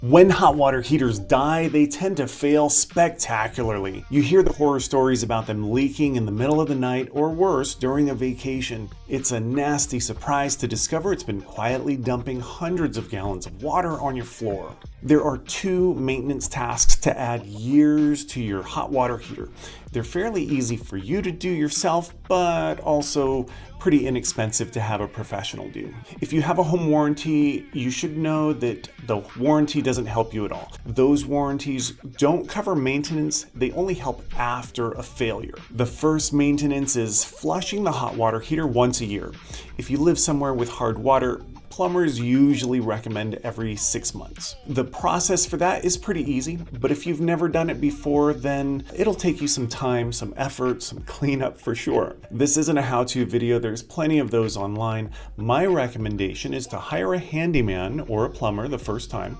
When hot water heaters die, they tend to fail spectacularly. You hear the horror stories about them leaking in the middle of the night or worse, during a vacation. It's a nasty surprise to discover it's been quietly dumping hundreds of gallons of water on your floor. There are two maintenance tasks to add years to your hot water heater. They're fairly easy for you to do yourself, but also pretty inexpensive to have a professional do. If you have a home warranty, you should know that the warranty doesn't help you at all. Those warranties don't cover maintenance, they only help after a failure. The first maintenance is flushing the hot water heater once a year. If you live somewhere with hard water, plumbers usually recommend every 6 months. The process for that is pretty easy, but if you've never done it before, then it'll take you some time, some effort, some cleanup for sure. This isn't a how-to video, there's plenty of those online. My recommendation is to hire a handyman or a plumber the first time,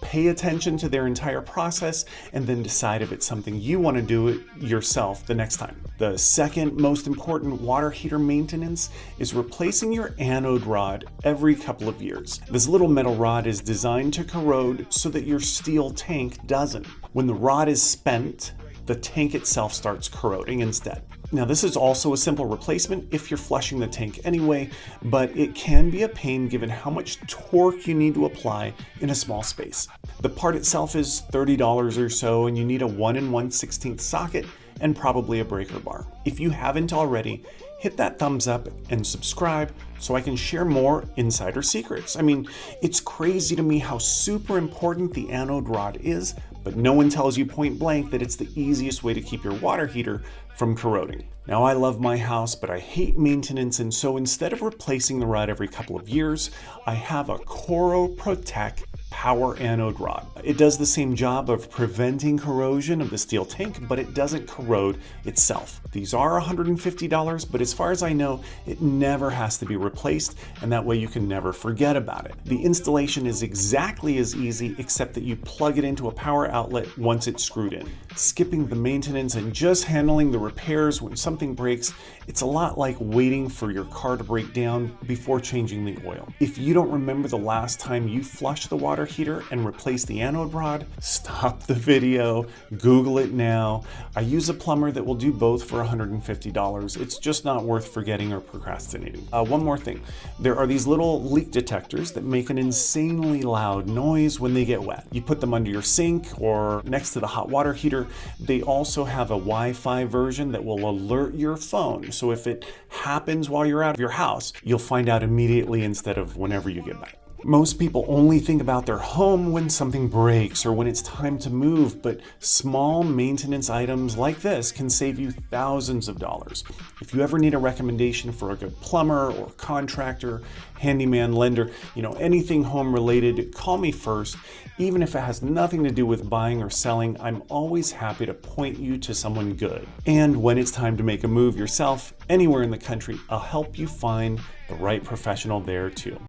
pay attention to their entire process, and then decide if it's something you want to do it yourself the next time. The second most important water heater maintenance is replacing your anode rod every couple of years. This little metal rod is designed to corrode so that your steel tank doesn't. When the rod is spent, the tank itself starts corroding instead. Now, this is also a simple replacement if you're flushing the tank anyway, but it can be a pain given how much torque you need to apply in a small space. The part itself is $30 or so, and you need a 1 1/16 socket and probably a breaker bar. If you haven't already, hit that thumbs up and subscribe so I can share more insider secrets. I mean, it's crazy to me how super important the anode rod is, but no one tells you point blank that it's the easiest way to keep your water heater from corroding. Now, I love my house, but I hate maintenance, and so instead of replacing the rod every couple of years, I have a Coro Protect power anode rod. It does the same job of preventing corrosion of the steel tank, but it doesn't corrode itself. These are $150, but as far as I know, it never has to be replaced, and that way you can never forget about it. The installation is exactly as easy, except that you plug it into a power outlet once it's screwed in. Skipping the maintenance and just handling the repairs when something breaks, it's a lot like waiting for your car to break down before changing the oil. If you don't remember the last time you flushed the water heater and replaced the anode rod, stop the video, Google it now. I use a plumber that will do both for $150. It's just not worth forgetting or procrastinating. One more thing, there are these little leak detectors that make an insanely loud noise when they get wet. You put them under your sink or next to the hot water heater. They also have a Wi-Fi version that will alert your phone. So if it happens while you're out of your house, you'll find out immediately instead of whenever you get back. Most people only think about their home when something breaks or when it's time to move, but small maintenance items like this can save you thousands of dollars. If you ever need a recommendation for a good plumber or contractor, handyman, lender, anything home related, call me first. Even if it has nothing to do with buying or selling, I'm always happy to point you to someone good. And when it's time to make a move yourself, anywhere in the country, I'll help you find the right professional there too.